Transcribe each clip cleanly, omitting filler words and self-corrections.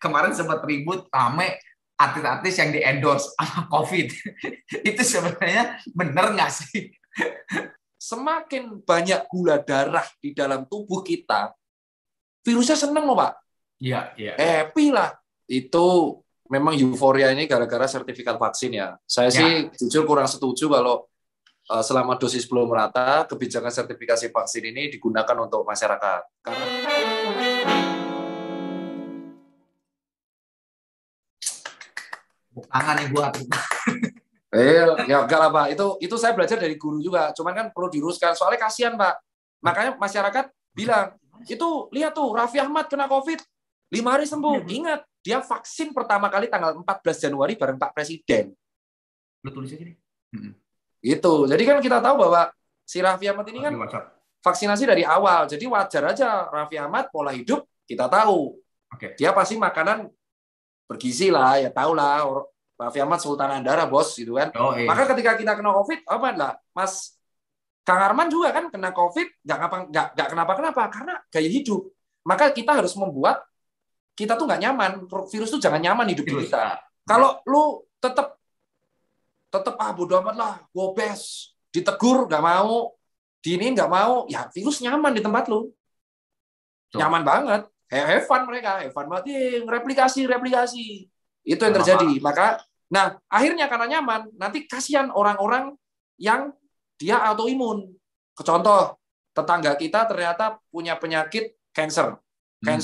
kemarin sempat ribut rame artis-artis yang di-endorse sama COVID. Itu sebenarnya benar nggak sih? Semakin banyak gula darah di dalam tubuh kita, virusnya seneng loh, Pak. Iya, iya. Happy lah. Itu memang euforia ini gara-gara sertifikat vaksin ya. Saya sih jujur kurang setuju kalau selama dosis belum merata, kebijakan sertifikasi vaksin ini digunakan untuk masyarakat. Karena tangan yang buat. ya enggak lah Pak. Itu saya belajar dari guru juga. Cuman kan perlu diluruskan. Soalnya kasihan Pak. Makanya masyarakat bilang, itu lihat tuh Raffi Ahmad kena COVID, 5 hari sembuh. Ingat, dia vaksin pertama kali tanggal 14 Januari bareng Pak Presiden. Lu tulis aja nih. Gitu. Jadi kan kita tahu bahwa si Raffi Ahmad ini kan vaksinasi dari awal. Jadi wajar aja Raffi Ahmad pola hidup kita tahu. Dia pasti makanan bergizi lah, ya tahu lah. Raffi Ahmad Sultan Andara bos gitu kan. Maka ketika kita kena COVID, apa lah, Mas Kang Arman juga kan kena COVID, nggak kenapa-kenapa karena gaya hidup. Maka kita harus membuat kita tuh nggak nyaman, virus tuh jangan nyaman hidup di kita. Kalau lu tetap bodo amat lah, gobes, ditegur nggak mau, diinin nggak mau, ya virus nyaman di tempat lu, nyaman banget, have fun mereka, have fun banget, replikasi, itu yang terjadi. Maka, nah akhirnya karena nyaman, nanti kasihan orang-orang yang dia autoimun. Contoh, tetangga kita ternyata punya penyakit cancer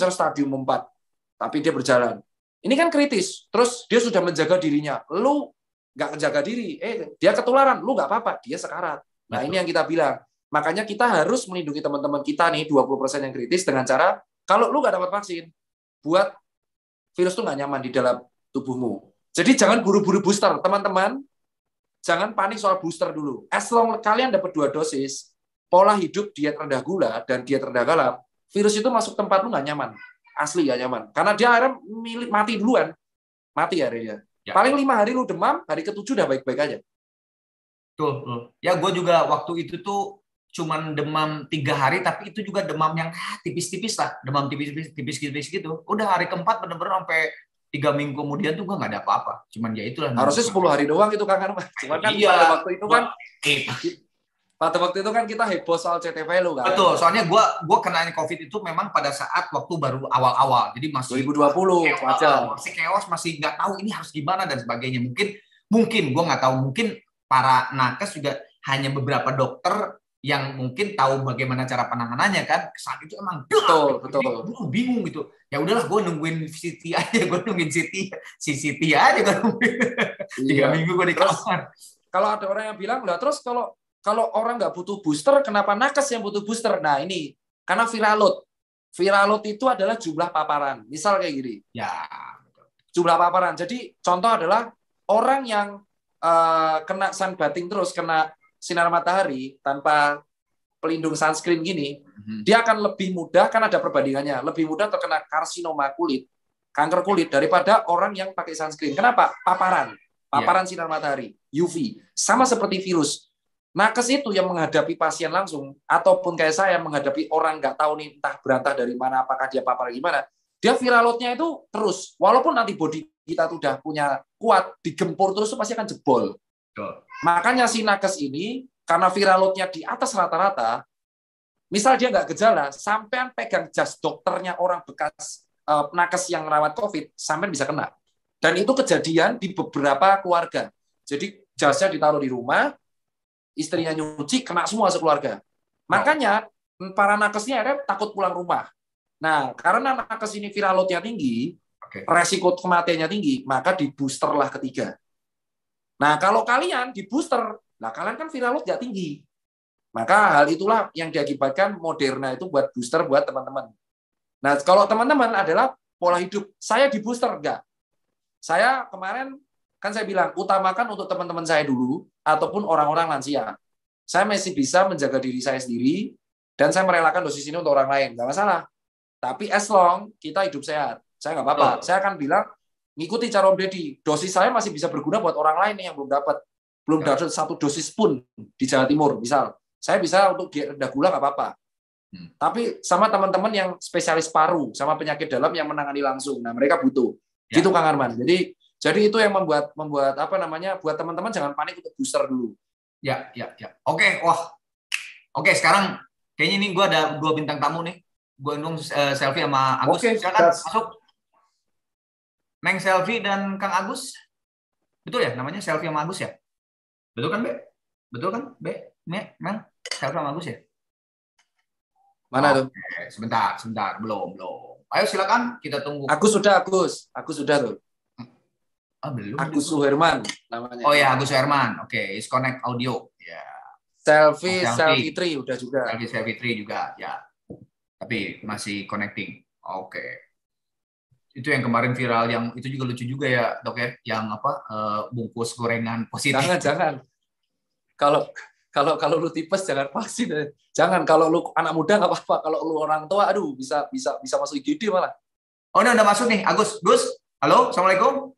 stadium 4, tapi dia berjalan. Ini kan kritis. Terus dia sudah menjaga dirinya. Lu nggak menjaga diri, dia ketularan, lu nggak apa-apa, dia sekarat. Nah, ini yang kita bilang. Makanya kita harus melindungi teman-teman kita nih, 20% yang kritis dengan cara, kalau lu nggak dapat vaksin, buat virus tuh nggak nyaman di dalam tubuhmu. Jadi jangan buru-buru booster, teman-teman. Jangan panik soal booster dulu. As long kalian dapat 2 dosis, pola hidup diet rendah gula dan diet rendah garam, virus itu masuk tempat lu nggak nyaman. Asli nggak nyaman. Karena dia akhirnya mati duluan. Mati akhirnya. Ya. Paling 5 hari lu demam, hari ke-7 udah baik-baik aja. Tuh. Ya gue juga waktu itu tuh cuman demam 3 hari, tapi itu juga demam yang tipis-tipis lah. Demam tipis-tipis gitu. Udah hari ke-4 bener-bener sampai 3 minggu kemudian tuh gue nggak ada apa-apa. Cuman ya itulah. Harusnya 10 hari doang itu kan. Cuman kan pada waktu itu kan kita heboh soal CTV lu kan. Betul, soalnya gue kena COVID itu memang pada saat waktu baru awal-awal. Jadi masih 2020 wajar. Masih chaos, masih nggak tahu ini harus gimana dan sebagainya. Mungkin gue nggak tahu, mungkin para nakes juga hanya beberapa dokter yang mungkin tahu bagaimana cara penanganannya kan. Saat itu emang betul. Gue bingung gitu. Ya udahlah, gue nungguin CT aja, CCT aja gue nungguin. 3 minggu gue di kamar. Kalau ada orang yang bilang, lah terus kalau orang nggak butuh booster, kenapa nakes yang butuh booster? Nah ini, karena viral load. Viral load itu adalah jumlah paparan. Misal kayak gini. Ya. Jumlah paparan. Jadi contoh adalah orang yang kena sunbathing terus, kena sinar matahari tanpa pelindung sunscreen gini, dia akan lebih mudah, kan ada perbandingannya, lebih mudah terkena karsinoma kulit, kanker kulit, daripada orang yang pakai sunscreen. Kenapa? Paparan sinar matahari, UV. Sama seperti virus. Nakes itu yang menghadapi pasien langsung, ataupun kayak saya menghadapi orang nggak tahu nih entah berantah dari mana, apakah dia papar gimana, dia viral load-nya itu terus. Walaupun antibody kita sudah punya kuat, digempur terus itu pasti akan jebol. Makanya si nakes ini, karena viral load-nya di atas rata-rata, misal dia nggak gejala, sampean pegang jas dokternya orang bekas nakes yang merawat COVID, sampean bisa kena. Dan itu kejadian di beberapa keluarga. Jadi jasnya ditaruh di rumah, istrinya nyuci, kena semua sekeluarga. Makanya para nakesnya akhirnya takut pulang rumah. Nah, karena nakes ini viral load-nya tinggi, resiko kematiannya tinggi, maka di booster lah ketiga. Nah, kalau kalian di booster, nah kalian kan viral load nggak tinggi. Maka hal itulah yang diakibatkan Moderna itu buat booster buat teman-teman. Nah, kalau teman-teman adalah pola hidup. Saya di booster enggak. Saya kemarin kan saya bilang utamakan untuk teman-teman saya dulu ataupun orang-orang lansia. Saya masih bisa menjaga diri saya sendiri dan saya merelakan dosis ini untuk orang lain, nggak masalah. Tapi as long kita hidup sehat, saya nggak apa-apa. Saya akan bilang ngikuti cara Om Deddy. Dosis saya masih bisa berguna buat orang lain yang belum dapat 1 dosis pun di Jawa Timur. Misal, saya bisa untuk diet rendah gula nggak apa-apa. Tapi sama teman-teman yang spesialis paru sama penyakit dalam yang menangani langsung. Nah, mereka butuh. Ya. Gitu Kang Arman. Jadi itu yang membuat apa namanya? Buat teman-teman jangan panik untuk booster dulu. Ya. Oke, wah. Oke, sekarang kayaknya ini gue ada 2 bintang tamu nih. Gue undang Selfie sama Agus. Oke, silakan masuk. Neng Selfie dan Kang Agus. Betul ya namanya Selfie sama Agus ya? Betul kan, Be? Betul kan, Be? Meng? Selfie sama Agus ya? Mana tuh? Sebentar. Belum. Ayo silakan, kita tunggu. Agus sudah tuh. Belum. Agus Suherman namanya. Oh ya, Agus Suherman. Oke, is connect audio. Ya. Selfie 3 udah juga. Selfie 3 juga, ya. Tapi masih connecting. Oke. Itu yang kemarin viral, yang itu juga lucu juga ya, Dok ya, yang apa? Bungkus gorengan positif. Jangan. Kalau lu tipes jangan vaksin. Jangan, kalau lu anak muda nggak apa-apa. Kalau lu orang tua, aduh bisa masuk IGD malah. Oh, udah masuk nih, Agus. Gus, halo, assalamualaikum.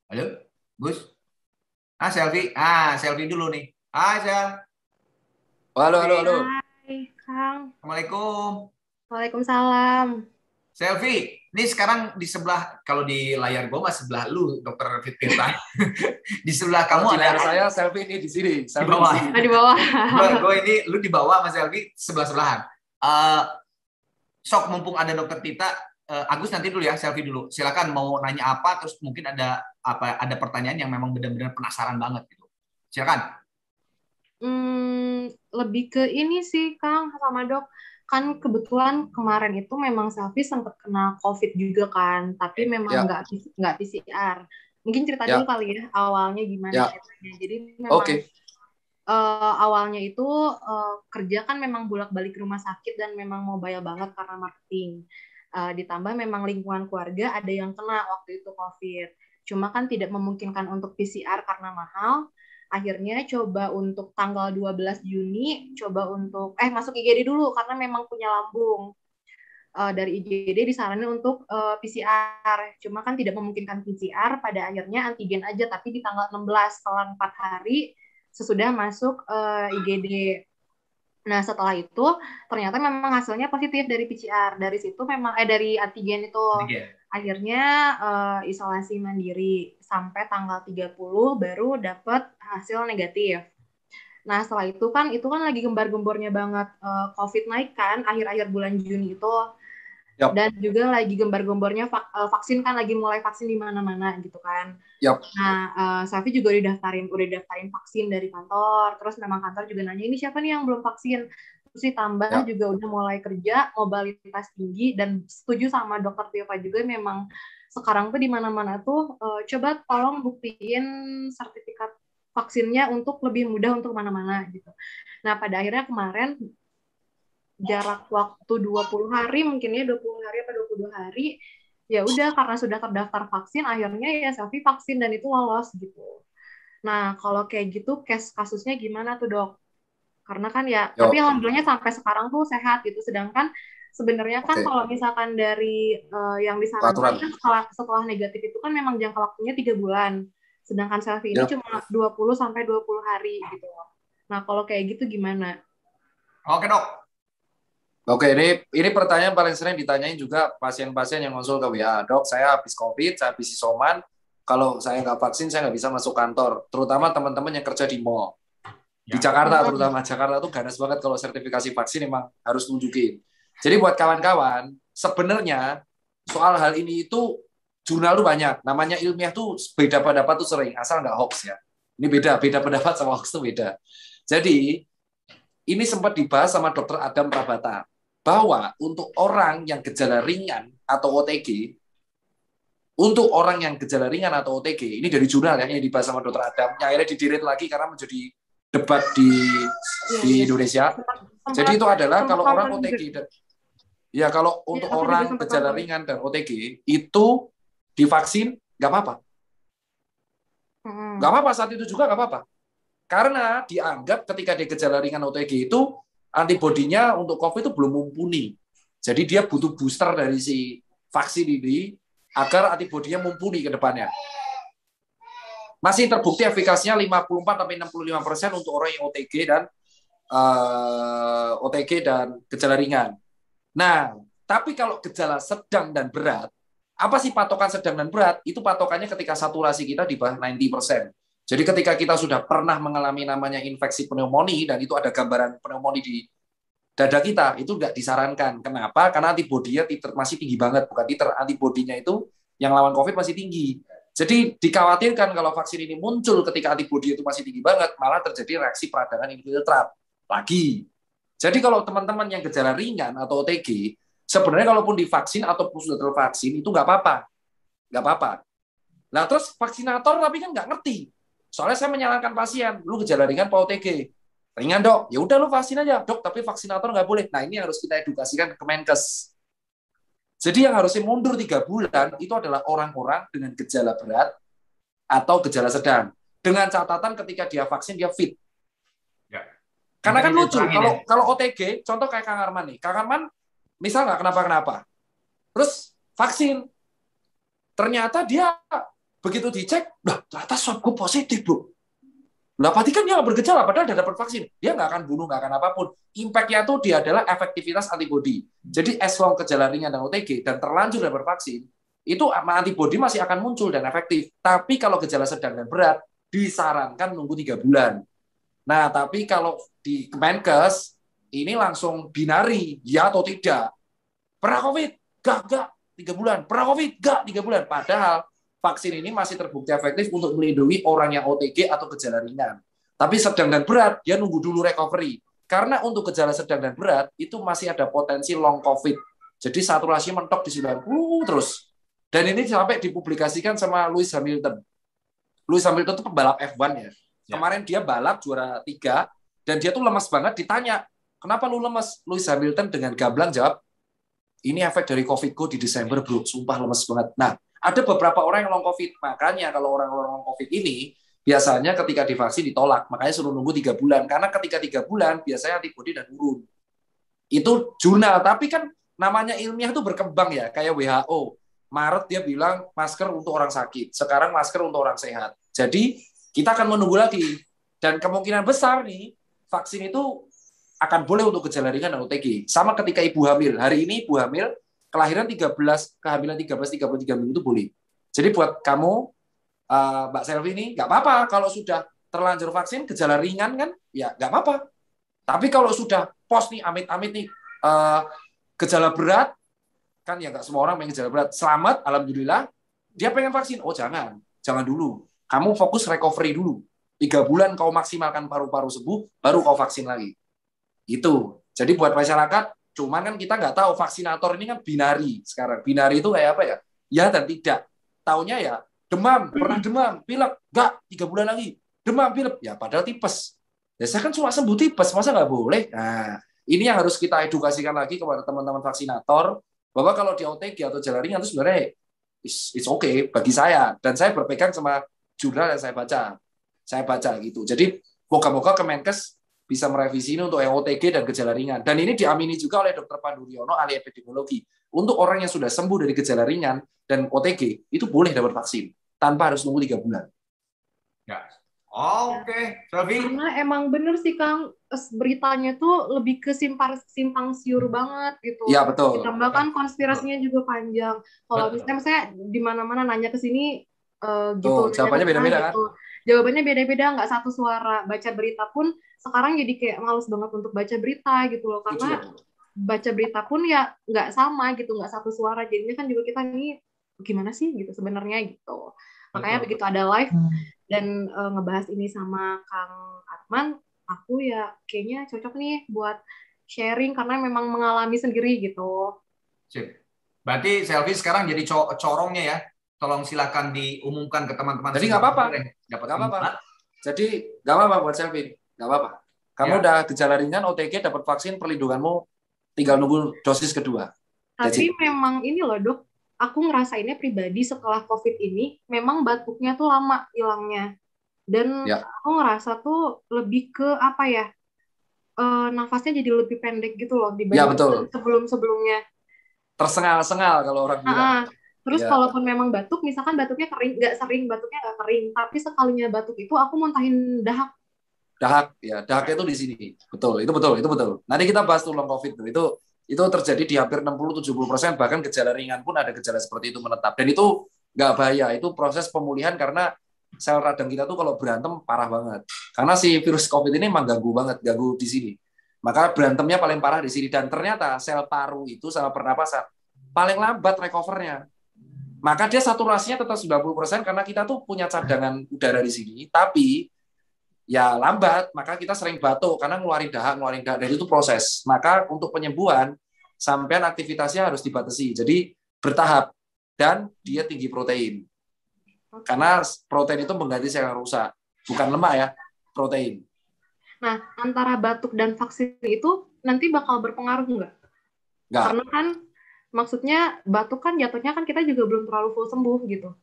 Halo, Gus. Selfie dulu nih. Hai, Sel. Halo. Hai, Kang. Assalamualaikum. Waalaikumsalam. Selfie, ini sekarang di sebelah, kalau di layar gue mah sebelah lu, Dokter Fitritan. Di sebelah kamu ada saya, Selfie ini di sini. Di bawah. Di bawah. Gue ini, lu di bawah sama Selfie sebelah-sebelahan. Sok mumpung ada Dokter Tita, Agus nanti dulu ya, Selfie dulu. Silakan mau nanya apa, terus mungkin ada pertanyaan yang memang benar-benar penasaran banget gitu. Silakan. Lebih ke ini sih, Kang, sama Dok. Kan kebetulan kemarin itu memang Selfie sempat kena COVID juga kan, tapi memang nggak PCR. Mungkin cerita dulu kali ya, awalnya gimana ceritanya. Jadi memang awalnya itu kerja kan memang bolak-balik rumah sakit dan memang mobile banget karena marketing. Ditambah memang lingkungan keluarga ada yang kena waktu itu COVID. Cuma kan tidak memungkinkan untuk PCR karena mahal. Akhirnya coba untuk tanggal 12 Juni, coba untuk masuk IGD dulu karena memang punya lambung. Dari IGD disaranin untuk PCR. Cuma kan tidak memungkinkan PCR, pada akhirnya antigen aja, tapi di tanggal 16 setelah 4 hari sesudah masuk IGD. Nah, setelah itu ternyata memang hasilnya positif dari PCR. Dari situ memang dari antigen itu. Akhirnya isolasi mandiri sampai tanggal 30 baru dapat hasil negatif. Nah, setelah itu kan lagi gembar-gembornya banget COVID naik kan akhir-akhir bulan Juni itu. Yep. Dan juga lagi gembar-gembornya vaksin kan lagi mulai vaksin di mana-mana gitu kan. Yep. Nah, Safi juga udah daftarin vaksin dari kantor. Terus memang kantor juga nanya ini siapa nih yang belum vaksin. Terus ditambah juga udah mulai kerja, mobilitas tinggi, dan setuju sama Dokter Tiova juga memang sekarang tuh di mana-mana tuh coba tolong buktiin sertifikat vaksinnya untuk lebih mudah untuk mana-mana gitu. Nah, pada akhirnya kemarin jarak waktu 20 hari mungkin ya 20 hari atau 22 hari ya udah karena sudah terdaftar vaksin akhirnya ya Selfie vaksin dan itu lolos gitu. Nah, kalau kayak gitu kasusnya gimana tuh, Dok? Karena kan tapi alhamdulillahnya sampai sekarang tuh sehat gitu. Sedangkan sebenarnya kan kalau misalkan dari yang disarankan kan setelah negatif itu kan memang jangka waktunya 3 bulan. Sedangkan Selfie ini cuma 20 sampai 20 hari gitu. Nah, kalau kayak gitu gimana? Oke, Dok. Oke, ini pertanyaan paling sering ditanyain juga pasien-pasien yang konsul ke WA. Dok, saya habis COVID, saya habis isoman. Kalau saya nggak vaksin, saya nggak bisa masuk kantor. Terutama teman-teman yang kerja di mall. Di Jakarta terutama. Jakarta tuh ganas banget kalau sertifikasi vaksin emang harus nunjukin. Jadi buat kawan-kawan, sebenarnya soal hal ini itu jurnal tuh banyak. Namanya ilmiah tuh beda pendapat tuh sering. Asal nggak hoax ya. Ini beda pendapat sama hoax tuh beda. Jadi, ini sempat dibahas sama Dr. Adam Prabata. Bahwa untuk orang yang gejala ringan atau OTG, ini dari jurnal ya, yang dibahas sama Dr. Adam, yang akhirnya didirit lagi karena menjadi debat di Indonesia. Jadi itu adalah kalau orang OTG kalau untuk orang gejala ringan dan OTG itu divaksin nggak apa-apa. Nggak apa-apa, saat itu juga nggak apa-apa. Karena dianggap ketika dia gejala ringan OTG itu antibodinya untuk COVID itu belum mumpuni. Jadi dia butuh booster dari si vaksin ini agar antibodinya mumpuni ke depannya. Masih terbukti efikasinya 54-65% untuk orang yang OTG dan OTG dan gejala ringan. Nah, tapi kalau gejala sedang dan berat, apa sih patokan sedang dan berat? Itu patokannya ketika saturasi kita di bawah 90%. Jadi ketika kita sudah pernah mengalami namanya infeksi pneumonia, dan itu ada gambaran pneumonia di dada kita, itu nggak disarankan. Kenapa? Karena antibodinya masih tinggi banget. Bukan titer, antibodinya itu yang lawan COVID masih tinggi. Jadi dikhawatirkan kalau vaksin ini muncul ketika antibodi itu masih tinggi banget, malah terjadi reaksi peradangan infiltrat lagi. Jadi kalau teman-teman yang gejala ringan atau OTG, sebenarnya kalaupun divaksin ataupun sudah tervaksin, itu nggak apa-apa. Nggak apa-apa. Nah, terus vaksinator tapi kan nggak ngerti. Soalnya saya menyarankan pasien, lu gejala ringan apa OTG? Ringan, Dok. Ya udah lu vaksin aja, Dok, tapi vaksinator nggak boleh. Nah, ini harus kita edukasikan ke Kemenkes. Jadi yang harusnya mundur 3 bulan itu adalah orang-orang dengan gejala berat atau gejala sedang. Dengan catatan ketika dia vaksin, dia fit. Ya. Karena kan lucu, kalau OTG, contoh kayak Kang Arman nih. Kang Arman misal nggak kenapa-kenapa. Terus vaksin. Ternyata dia begitu dicek, ternyata swabku positif, Bu. Nah, berarti kan dia nggak bergejala, padahal dia dapat vaksin. Dia nggak akan bunuh, nggak akan apapun. Impact-nya itu dia adalah efektivitas antibodi. Jadi, as long gejala ringan dan OTG, dan terlanjur dapat vaksin, itu antibodi masih akan muncul dan efektif. Tapi kalau gejala sedang dan berat, disarankan nunggu 3 bulan. Nah, tapi kalau di Kemenkes, ini langsung binari, ya atau tidak. Pernah COVID? Gak. 3 bulan. Pernah COVID? Gak, 3 bulan. Padahal, vaksin ini masih terbukti efektif untuk melindungi orang yang OTG atau gejala ringan. Tapi sedang dan berat, dia nunggu dulu recovery. Karena untuk gejala sedang dan berat, itu masih ada potensi long COVID. Jadi saturasi mentok di 90 terus. Dan ini sampai dipublikasikan sama Lewis Hamilton. Lewis Hamilton itu pembalap F1 ya. Kemarin dia balap juara 3, dan dia tuh lemas banget. Ditanya, kenapa lu lemas? Lewis Hamilton dengan gamblang jawab, ini efek dari COVID-ku di Desember, bro. Sumpah lemes banget. Nah, ada beberapa orang yang long COVID. Makanya kalau orang-orang long COVID ini, biasanya ketika divaksin ditolak. Makanya suruh nunggu 3 bulan. Karena ketika 3 bulan, biasanya antibodi udah turun. Itu jurnal. Tapi kan namanya ilmiah itu berkembang ya. Kayak WHO. Maret dia bilang masker untuk orang sakit. Sekarang masker untuk orang sehat. Jadi kita akan menunggu lagi. Dan kemungkinan besar nih, vaksin itu akan boleh untuk gejala ringan dan OTG. Sama ketika ibu hamil. Hari ini ibu hamil, kelahiran 13, kehamilan 13-33 minggu itu boleh. Jadi buat kamu, Mbak Selvi ini, nggak apa-apa. Kalau sudah terlanjur vaksin, gejala ringan kan, ya nggak apa-apa. Tapi kalau sudah pos nih, amit-amit nih, gejala berat, kan ya nggak semua orang pengen gejala berat. Selamat, alhamdulillah, dia pengen vaksin. Oh jangan dulu. Kamu fokus recovery dulu. 3 bulan kau maksimalkan paru-paru sembuh, baru kau vaksin lagi. Itu. Jadi buat masyarakat, cuman kan kita nggak tahu, vaksinator ini kan binari sekarang. Binari itu kayak apa ya? Ya dan tidak. Taunya ya demam, pernah demam, pilek, nggak, 3 bulan lagi. Demam, pilek, ya padahal tipes. Ya saya kan cuma sembuh tipes, masa nggak boleh? Nah, ini yang harus kita edukasikan lagi kepada teman-teman vaksinator, bahwa kalau di OTG atau gejala ringan itu sebenarnya it's okay bagi saya. Dan saya berpegang sama jurnal yang saya baca. Saya baca gitu. Jadi moga-moga Kemenkes bisa merevisi ini untuk yang OTG dan gejala ringan. Dan ini diamini juga oleh Dr. Pandu Riono, ahli epidemiologi. Untuk orang yang sudah sembuh dari gejala ringan dan OTG, itu boleh dapat vaksin, tanpa harus nunggu 3 bulan. Ya. Oke. Selvi? Karena emang bener sih, Kang, beritanya tuh lebih ke simpang siur banget gitu. Iya, betul. Ditambahkan konspirasinya juga panjang. Kalau misalnya saya di mana-mana nanya ke sini, gitu. Jawabannya beda-beda gitu. kan? Jawabannya beda-beda, nggak satu suara. Baca berita pun sekarang jadi kayak males banget untuk baca berita gitu loh, karena baca berita pun ya nggak sama gitu, nggak satu suara. Jadinya kan juga kita nih gimana sih gitu sebenarnya gitu. Makanya begitu ada live dan ngebahas ini sama Kang Arman, aku ya kayaknya cocok nih buat sharing karena memang mengalami sendiri gitu. Sip. Berarti Selvi sekarang jadi corongnya ya. Tolong silakan diumumkan ke teman-teman. Jadi nggak apa-apa. Dapat apa-apa. Jadi nggak apa-apa buat Selvi. Nggak apa-apa. Kamu udah gejala ringan, OTG, dapat vaksin, perlindunganmu tinggal nunggu dosis kedua. Tapi memang ini loh dok, aku ngerasainnya pribadi setelah COVID ini, memang batuknya tuh lama hilangnya. Dan aku ngerasa tuh lebih ke apa ya, nafasnya jadi lebih pendek gitu loh dibanding sebelum-sebelumnya. Tersengal-sengal kalau orang bilang. Terus kalaupun memang batuk, misalkan batuknya kering, nggak sering batuknya nggak kering, tapi sekalinya batuk itu aku muntahin dahak. Dahaknya itu di sini. Betul, itu betul, itu betul. Nanti kita bahas tuh long COVID itu terjadi di hampir 60-70%, bahkan gejala ringan pun ada gejala seperti itu menetap. Dan itu nggak bahaya, itu proses pemulihan karena sel radang kita tuh kalau berantem parah banget. Karena si virus COVID ini emang ganggu banget, ganggu di sini. Maka berantemnya paling parah di sini. Dan ternyata sel paru itu, sel pernapasan, paling lambat recovernya. Maka dia saturasinya tetap 90% karena kita tuh punya cadangan udara di sini, tapi ya lambat, maka kita sering batuk karena ngeluarin dahak, dan itu proses. Maka untuk penyembuhan, sampean aktivitasnya harus dibatasi. Jadi bertahap, dan dia tinggi protein. Karena protein itu mengganti sel yang rusak. Bukan lemak ya, protein. Nah, antara batuk dan vaksin itu nanti bakal berpengaruh nggak? Nggak. Karena kan maksudnya batuk kan jatuhnya kan kita juga belum terlalu full sembuh gitu.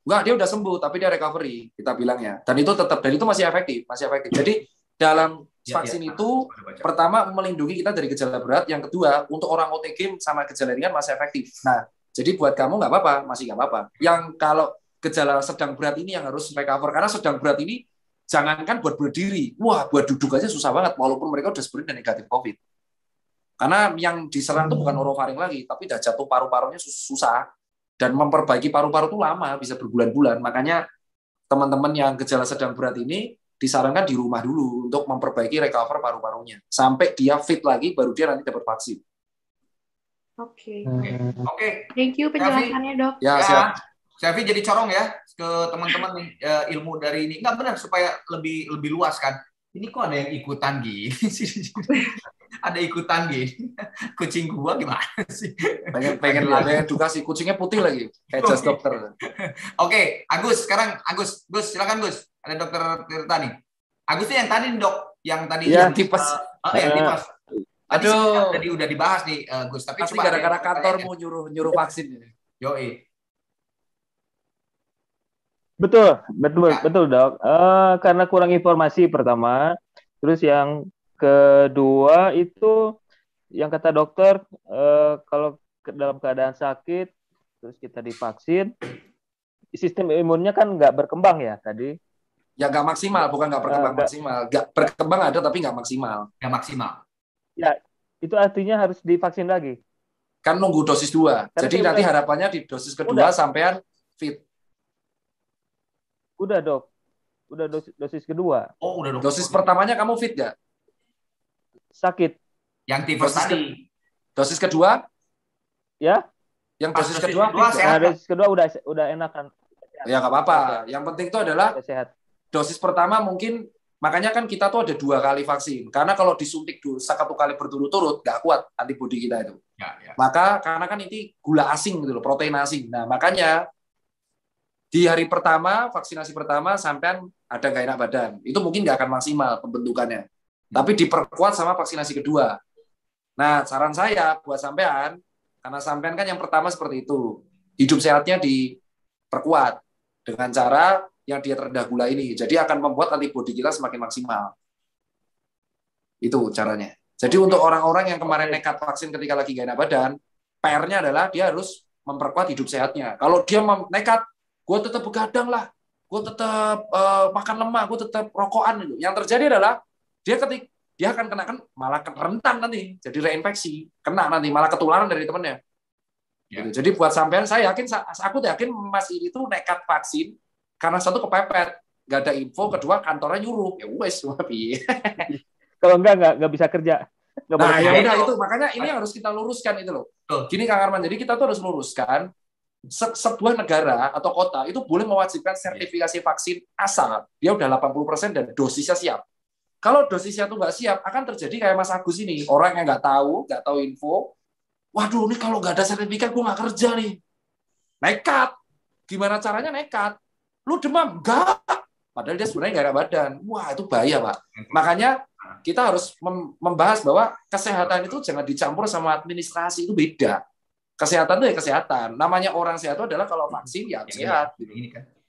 Enggak, dia udah sembuh, tapi dia recovery, kita bilangnya. Dan itu masih efektif. Jadi dalam vaksin itu pertama melindungi kita dari gejala berat, yang kedua untuk orang OTG sama gejala ringan masih efektif. Nah, jadi buat kamu nggak apa-apa, masih nggak apa-apa. Yang kalau gejala sedang berat ini yang harus recover, karena sedang berat ini jangankan buat berdiri, wah buat duduk aja susah banget, walaupun mereka udah sebenarnya negatif COVID. Karena yang diserang itu bukan orofaring lagi, tapi udah jatuh paru-parunya susah. Dan memperbaiki paru-paru itu lama, bisa berbulan-bulan. Makanya teman-teman yang gejala sedang berat ini disarankan di rumah dulu untuk memperbaiki recover paru-parunya. Sampai dia fit lagi, baru dia nanti dapat vaksin. Oke. Thank you penjelasannya, Dok. Ya, siap. Selvi jadi corong ya ke teman-teman nih, ilmu dari ini. Nggak benar, supaya lebih luas kan. Ini kok ada yang ikutan gini? Ada ikutan gini. Kucing gua gimana sih? Pengen edukasi. Kucingnya putih lagi. Kayak jas dokter. Oke, Agus. Sekarang Agus. Gus, silakan Gus. Ada dokter Tirta nih. Agus itu yang tadi dok. Yang tadi. Yang tipes. Yang tipes. Aduh. Tadi udah dibahas nih Gus. Tapi pasti gara-gara kantor mau nyuruh vaksin. Yoi. Betul dok. Karena kurang informasi pertama, terus yang kedua itu yang kata dokter, kalau dalam keadaan sakit terus kita divaksin, sistem imunnya kan nggak berkembang ya tadi. Ya nggak maksimal, bukan nggak berkembang maksimal. Nggak berkembang ada tapi nggak maksimal. Nggak maksimal. Ya, itu artinya harus divaksin lagi. Kan nunggu dosis 2. Jadi nanti harapannya di dosis kedua sampean fit. Udah dok, udah dosis kedua. Oh udah dok. Dosis pertamanya kamu fit nggak? Sakit. Yang tipes tadi. Dosis kedua? Ya. Yang dosis kedua sehat. Nah, dosis kedua udah enakan. Ya nggak apa-apa. Yang penting itu adalah sehat. Dosis pertama mungkin, makanya kan kita tuh ada 2 kali vaksin. Karena kalau disuntik 1 kali berturut-turut nggak kuat antibodi kita itu. Ya. Maka karena kan ini gula asing gitu loh, protein asing. Nah makanya di hari pertama, vaksinasi pertama, sampean ada nggak enak badan. Itu mungkin nggak akan maksimal pembentukannya. Tapi diperkuat sama vaksinasi kedua. Nah, saran saya buat sampean, karena sampean kan yang pertama seperti itu. Hidup sehatnya diperkuat dengan cara yang diet rendah gula ini. Jadi akan membuat antibodi kita semakin maksimal. Itu caranya. Jadi untuk orang-orang yang kemarin nekat vaksin ketika lagi nggak enak badan, PR-nya adalah dia harus memperkuat hidup sehatnya. Kalau dia nekat, gue tetap begadang lah, gue tetap makan lemak, gue tetap rokokan gitu. Yang terjadi adalah dia akan kena malah rentan nanti, jadi reinfeksi, kena nanti malah ketularan dari temennya. Ya. Gitu. Jadi buat sampean, aku yakin Mas Iri itu nekat vaksin karena satu kepepet, nggak ada info, kedua kantornya nyuruh, ya wes, Kalau nggak bisa kerja. Nah ya udah itu, makanya ini harus kita luruskan itu loh. Gini Kang Arman, jadi kita tuh harus luruskan. Sebuah negara atau kota itu boleh mewajibkan sertifikasi vaksin asal dia udah 80% dan dosisnya siap. Kalau dosisnya tuh nggak siap, akan terjadi kayak Mas Agus ini, orang yang nggak tahu info. Waduh, ini kalau nggak ada sertifikat gue nggak kerja nih. Nekat. Gimana caranya nekat? Lu demam? Nggak. Padahal dia sebenarnya nggak ada badan. Wah, itu bahaya, Pak. Makanya kita harus membahas bahwa kesehatan itu jangan dicampur sama administrasi, itu beda. Kesehatan itu ya kesehatan. Namanya orang sehat itu adalah kalau vaksin ya sehat.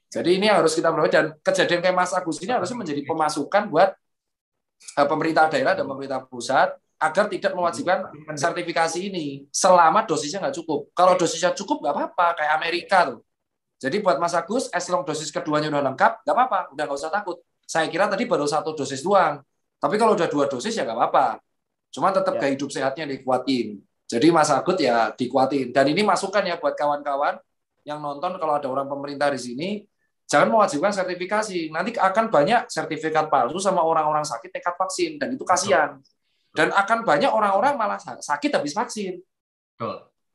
Jadi ini harus kita berbeda. Dan kejadian kayak Mas Agus ini harusnya menjadi pemasukan buat pemerintah daerah dan pemerintah pusat agar tidak mewajibkan sertifikasi ini selama dosisnya nggak cukup. Kalau dosisnya cukup nggak apa-apa, kayak Amerika tuh. Jadi buat Mas Agus, as long dosis keduanya udah lengkap, nggak apa-apa, udah nggak usah takut. saya kira tadi baru 1 dosis doang. Tapi kalau udah 2 dosis ya nggak apa-apa. Cuma tetap gaya hidup sehatnya dikuatin. Jadi Mas Agut ya dikuatin. Dan ini masukan ya buat kawan-kawan yang nonton, kalau ada orang pemerintah di sini, jangan mewajibkan sertifikasi. Nanti akan banyak sertifikat palsu sama orang-orang sakit nekat vaksin, dan itu kasihan. Dan akan banyak orang-orang malah sakit habis vaksin.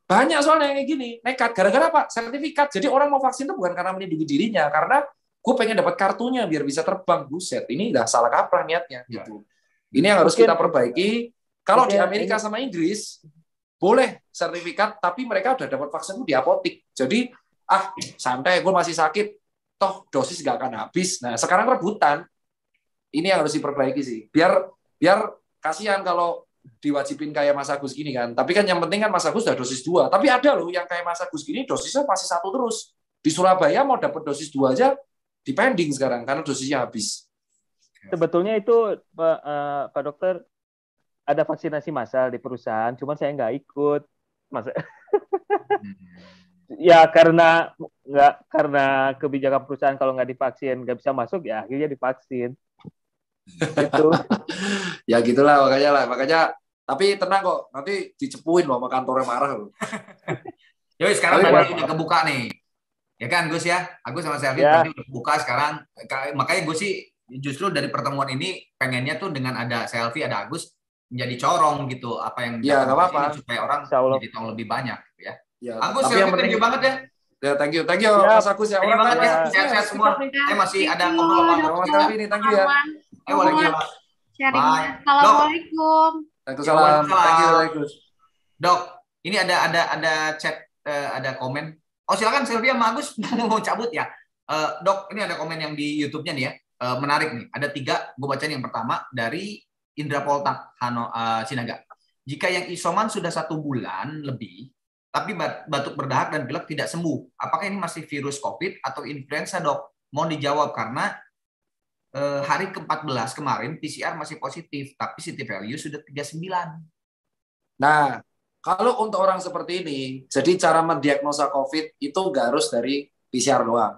Banyak soalnya yang kayak gini, nekat. Gara-gara apa? Sertifikat. Jadi orang mau vaksin itu bukan karena melindungi dirinya, karena gue pengen dapat kartunya biar bisa terbang. Buset, ini udah salah kaprah niatnya. Gitu. Ini yang harus kita perbaiki. Kalau di Amerika sama Inggris, boleh sertifikat, tapi mereka udah dapat vaksin di apotik. Jadi, santai, gue masih sakit, toh dosis nggak akan habis. Nah, sekarang rebutan. Ini yang harus diperbaiki sih. Biar kasihan kalau diwajibin kayak Mas Agus gini kan. Tapi kan yang penting kan Mas Agus udah dosis 2. Tapi ada loh yang kayak Mas Agus gini dosisnya masih 1 terus. Di Surabaya mau dapat dosis 2 aja dipending sekarang karena dosisnya habis. Sebetulnya itu Pak Dokter, ada vaksinasi massal di perusahaan, cuman saya nggak ikut. Ya karena kebijakan perusahaan kalau nggak divaksin nggak bisa masuk, ya akhirnya divaksin. Gitu. Ya gitulah makanya. Tapi tenang kok, nanti dicepuin loh sama kantornya marah loh. Yoi, sekarang udah kebuka nih. Ya kan Gus ya? Agus sama Selvi tadi udah kebuka sekarang. Makanya gue sih justru dari pertemuan ini pengennya tuh dengan ada Selvi, ada Agus menjadi corong gitu. Apa yang ya nggak apa-apa supaya orang jadi tahu lebih banyak gitu ya. Agus, Selvi, thank you banget ya. Ya, thank you Mas Agus ya. Thank you banget ya. Sehat-sehat semua. Saya masih ada ngobrol sama Mas Selvi nih, thank you ya. Waalaikumsalam. Assalamualaikum. Waalaikumsalam. Thank you. Dok, ini ada chat, ada komen. Oh silakan Selvi sama Agus mau cabut ya. Dok, ini ada komen yang di YouTube-nya nih ya. Menarik nih. Ada 3. Gue bacain yang pertama dari Indra Poltak, Sinaga. Jika yang isoman sudah 1 bulan lebih, tapi batuk berdahak dan pilek tidak sembuh, apakah ini masih virus COVID atau influenza, dok? Mohon dijawab karena hari ke-14 kemarin PCR masih positif, tapi CT value sudah 39. Nah, kalau untuk orang seperti ini, jadi cara mendiagnosa COVID itu nggak harus dari PCR doang.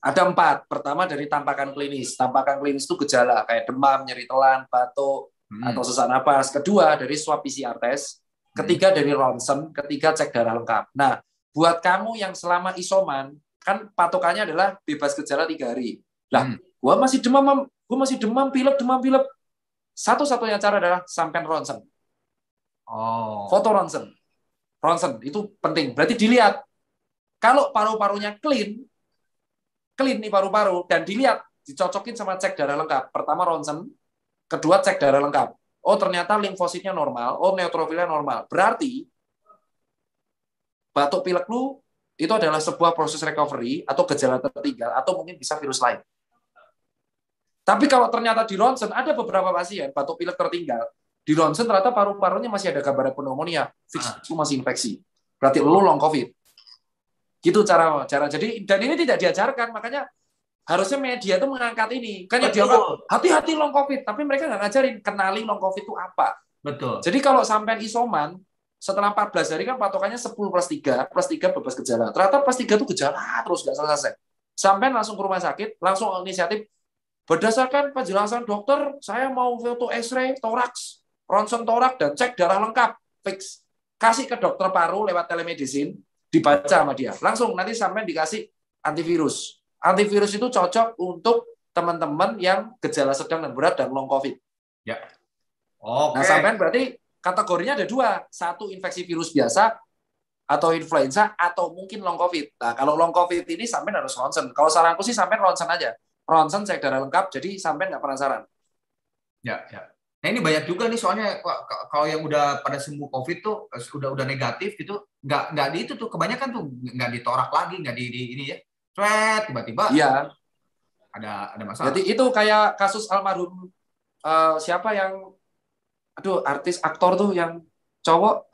Ada 4. Pertama dari tampakan klinis. Tampakan klinis itu gejala kayak demam, nyeri telan, batuk, atau sesak napas. Kedua dari swab PCR test. Ketiga dari ronsen. Ketiga cek darah lengkap. Nah, buat kamu yang selama isoman, kan patokannya adalah bebas gejala 3 hari. Lah, gue masih demam, pilek. Satu-satunya cara adalah sampai ronsen. Foto ronsen. Ronsen itu penting. Berarti dilihat. Kalau paru-parunya clean nih paru-paru, dan dilihat, dicocokin sama cek darah lengkap. Pertama ronsen, kedua cek darah lengkap. Oh ternyata limfositnya normal, oh neutrofilnya normal. Berarti batuk pilek lu itu adalah sebuah proses recovery atau gejala tertinggal atau mungkin bisa virus lain. Tapi kalau ternyata di ronsen ada beberapa pasien batuk pilek tertinggal, di ronsen ternyata paru-parunya masih ada gambaran pneumonia, fix itu masih infeksi. Berarti lu long COVID. Gitu cara. Jadi dan ini tidak diajarkan, makanya harusnya media itu mengangkat ini. Kan ya diangkat hati-hati long COVID, tapi mereka nggak ngajarin kenali long COVID itu apa. Betul. Jadi kalau sampai isoman setelah 14 hari kan patokannya 10 plus 3 bebas gejala. Ternyata plus 3 itu gejala terus nggak selesai. Sampai langsung ke rumah sakit, langsung inisiatif berdasarkan penjelasan dokter, saya mau foto X-ray toraks, ronsen torak dan cek darah lengkap, fix. Kasih ke dokter paru lewat telemedicine. Dibaca sama dia. Langsung nanti sampai dikasih antivirus. Antivirus itu cocok untuk teman-teman yang gejala sedang dan berat dan long COVID. Ya. Oke. Nah, sampai berarti kategorinya ada 2. 1 infeksi virus biasa atau influenza atau mungkin long COVID. Nah, kalau long COVID ini sampai harus ronsen. Kalau saranku sih sampai ronsen aja. Ronsen cek darah lengkap, jadi sampai nggak penasaran. Ya. Nah ini banyak juga nih soalnya kalau yang udah pada sembuh COVID tuh udah negatif gitu, nggak di itu tuh kebanyakan tuh nggak ditorak lagi, nggak di ini ya, tiba-tiba iya ada masalah. Jadi itu kayak kasus almarhum siapa yang artis aktor tuh yang cowok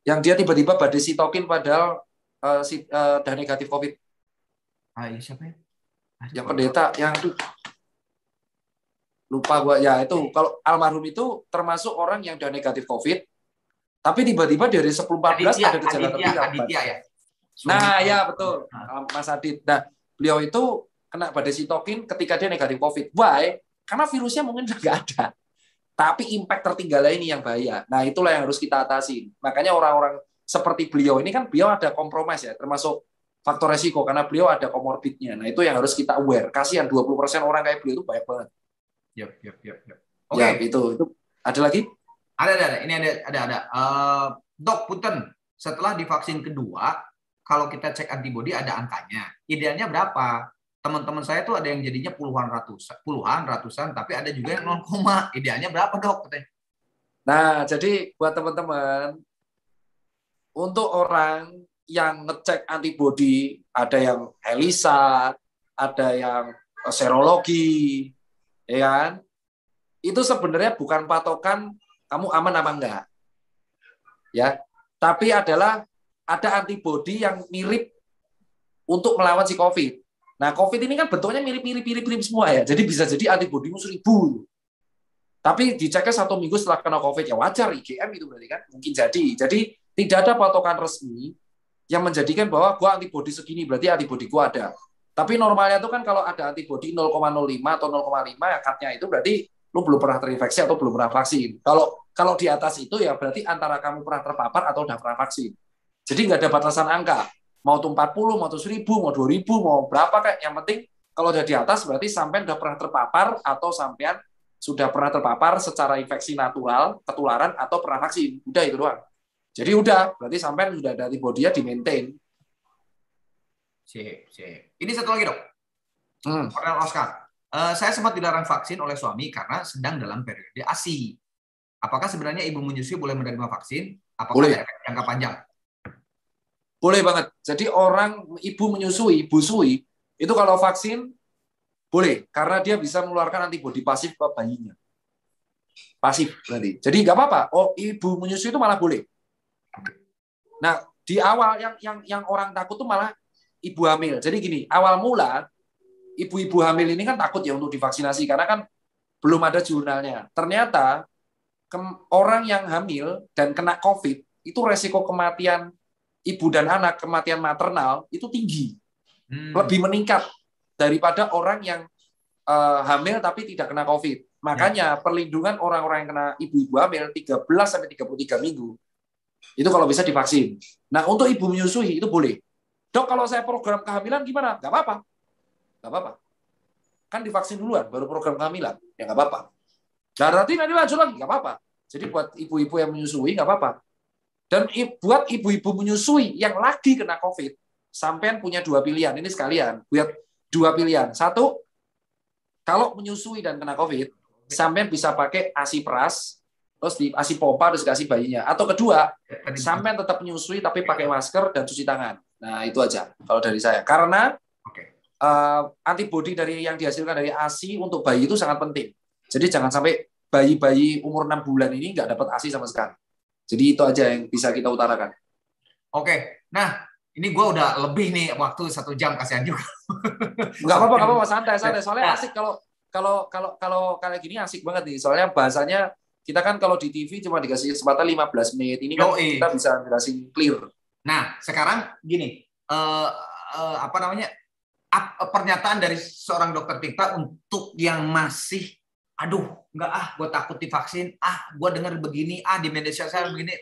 yang dia tiba-tiba badai sitokin padahal udah negatif COVID. Iya siapa ya? Yang pendeta yang lupa gua ya itu. Kalau almarhum itu termasuk orang yang udah negatif COVID, tapi tiba-tiba dari 10-14 ada gejala tertinggal. Aditya ya. Nah ya betul, Mas Adit. Nah beliau itu kena badai sitokin ketika dia negatif COVID. Why? Karena virusnya mungkin sudah nggak ada. Tapi impact tertinggalnya ini yang bahaya. Nah, itulah yang harus kita atasi. Makanya orang-orang seperti beliau ini kan beliau ada kompromis ya, termasuk faktor resiko karena beliau ada komorbidnya. Nah, itu yang harus kita aware. Kasihan 20% orang kayak beliau itu banyak banget. Yap. Oke. Ya, itu ada lagi? Ada. Ini ada. Dok, punten. Setelah divaksin kedua, kalau kita cek antibodi ada angkanya. Idealnya berapa? Teman-teman saya tuh ada yang jadinya puluhan, ratusan, tapi ada juga yang 0, idealnya berapa, Dok? Nah, jadi buat teman-teman, untuk orang yang ngecek antibodi, ada yang ELISA, ada yang serologi, ya kan? Itu sebenarnya bukan patokan kamu aman apa enggak. Ya, tapi adalah ada antibodi yang mirip untuk melawan si COVID. Nah, COVID ini kan bentuknya mirip semua ya. Jadi bisa jadi antibodimu 1000. Tapi diceknya 1 minggu setelah kena COVID, ya wajar IgM itu berarti kan. Mungkin jadi. Jadi tidak ada patokan resmi yang menjadikan bahwa gua antibodi segini, berarti antibodi gua ada. Tapi normalnya itu kan kalau ada antibodi 0,05 atau 0,5, ya katnya itu berarti lu belum pernah terinfeksi atau belum pernah vaksin. Kalau di atas itu ya berarti antara kamu pernah terpapar atau udah pernah vaksin. Jadi nggak ada batasan angka. Mau itu 40, mau itu 1000, mau 2000, mau berapa kayak. Yang penting kalau udah di atas berarti sampean udah pernah terpapar atau sampean sudah pernah terpapar secara infeksi natural, ketularan, atau pernah vaksin. Udah itu doang. Jadi udah, berarti sampean sudah ada antibodinya di-maintain. Sip. Ini satu lagi, Dok. Kornel Oscar. Saya sempat dilarang vaksin oleh suami karena sedang dalam periode ASI. Apakah sebenarnya ibu menyusui boleh menerima vaksin? Apakah ada efek jangka panjang? Boleh banget. Jadi orang ibu menyusui, busui, itu kalau vaksin boleh, karena dia bisa mengeluarkan antibodi pasif ke bayinya. Pasif berarti. Jadi nggak apa-apa. Oh, ibu menyusui itu malah boleh. Nah, di awal yang orang takut tuh malah ibu hamil. Jadi gini, awal mula ibu-ibu hamil ini kan takut ya untuk divaksinasi karena kan belum ada jurnalnya. Ternyata orang yang hamil dan kena COVID itu resiko kematian ibu dan anak, kematian maternal itu tinggi, lebih meningkat daripada orang yang hamil tapi tidak kena COVID. Makanya perlindungan orang-orang yang kena ibu-ibu hamil 13-33 minggu itu kalau bisa divaksin. Nah, untuk ibu menyusui itu boleh. Dok, kalau saya program kehamilan gimana? Nggak apa-apa. Kan divaksin duluan, baru program kehamilan. Ya nggak apa-apa. Dan nanti lanjut lagi, nggak apa-apa. Jadi buat ibu-ibu yang menyusui nggak apa-apa. Dan buat ibu-ibu menyusui yang lagi kena COVID, sampean punya 2 pilihan. Ini sekalian, buat 2 pilihan. Satu, kalau menyusui dan kena COVID, sampean bisa pakai ASI peras, terus di ASI pompa, terus dikasih bayinya. Atau kedua, sampean tetap menyusui tapi pakai masker dan cuci tangan. Nah, itu aja kalau dari saya. Karena antibodi dari yang dihasilkan dari ASI untuk bayi itu sangat penting. Jadi jangan sampai bayi-bayi umur 6 bulan ini nggak dapat ASI sama sekali. Jadi itu aja yang bisa kita utarakan. Oke, nah ini gue udah lebih nih waktu 1 jam, kasihan juga. Nggak apa-apa, santai. Soalnya asik kalau kayak gini asik banget nih. Soalnya bahasanya kita kan kalau di TV cuma dikasih kesempatan 15 menit. Ini kan kita bisa jelasin clear. Nah, sekarang gini, pernyataan dari seorang dokter Tirta untuk yang masih gue takut divaksin, gue dengar begini, di media sosial begini,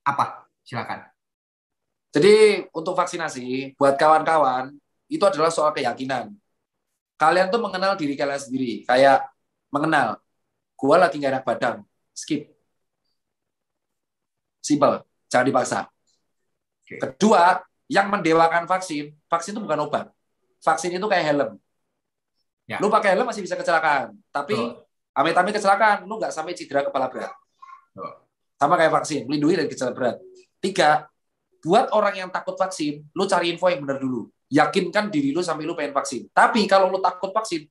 apa? Silakan. Jadi untuk vaksinasi, buat kawan-kawan, itu adalah soal keyakinan. Kalian tuh mengenal diri kalian sendiri, kayak mengenal, gue lagi gak enak badan, skip. Simple, jangan dipaksa. Kedua, yang mendewakan vaksin itu bukan obat. Vaksin itu kayak helm. Ya. Lu pakai helm masih bisa kecelakaan, tapi amit-amit kecelakaan, lu nggak sampai cedera kepala berat. Sama kayak vaksin, melindungi dari gejala berat. 3, buat orang yang takut vaksin, lu cari info yang benar dulu. Yakinkan diri lu sampai lu pengen vaksin. Tapi kalau lu takut vaksin,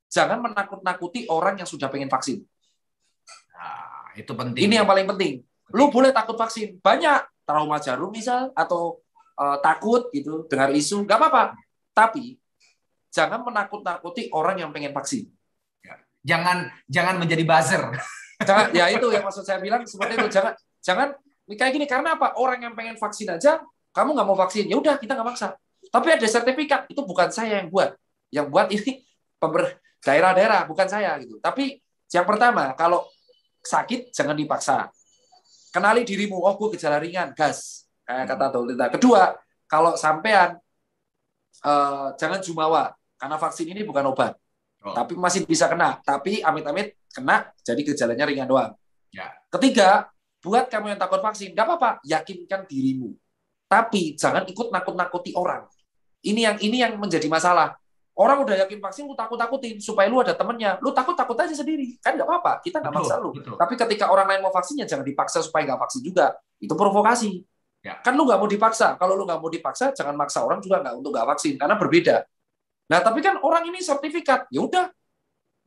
jangan menakut-nakuti orang yang sudah pengen vaksin. Nah, itu penting. Ini yang paling penting. Lu boleh takut vaksin. Banyak trauma jarum misal, atau takut gitu, dengar isu, nggak apa-apa. Tapi jangan menakut-nakuti orang yang pengen vaksin. Jangan menjadi buzzer. Jangan, ya itu yang maksud saya bilang seperti itu. Jangan kayak gini, karena apa? Orang yang pengen vaksin aja, kamu nggak mau vaksin, ya udah kita nggak maksa. Tapi ada sertifikat, itu bukan saya yang buat. Yang buat ini daerah-daerah, bukan saya gitu. Tapi yang pertama, kalau sakit jangan dipaksa. Kenali dirimu, oh gue gejala ringan, gas. Kayak kata dokter. Kedua, kalau sampean jangan jumawa, karena vaksin ini bukan obat. Tapi masih bisa kena. Tapi amit-amit kena, jadi gejalanya ringan doang. Ya. Ketiga, buat kamu yang takut vaksin, nggak apa-apa, yakinkan dirimu. Tapi jangan ikut nakut-nakuti orang. Ini yang menjadi masalah. Orang udah yakin vaksin, lu takut-takutin supaya lu ada temennya. Lu takut aja sendiri. Kan nggak apa-apa, kita nggak maksa lu. Betul. Tapi ketika orang lain mau vaksinnya, jangan dipaksa supaya nggak vaksin juga. Itu provokasi. Ya. Kan lu nggak mau dipaksa. Kalau lu nggak mau dipaksa, jangan maksa orang juga untuk nggak vaksin. Karena berbeda. Nah, tapi kan orang ini sertifikat. Ya udah,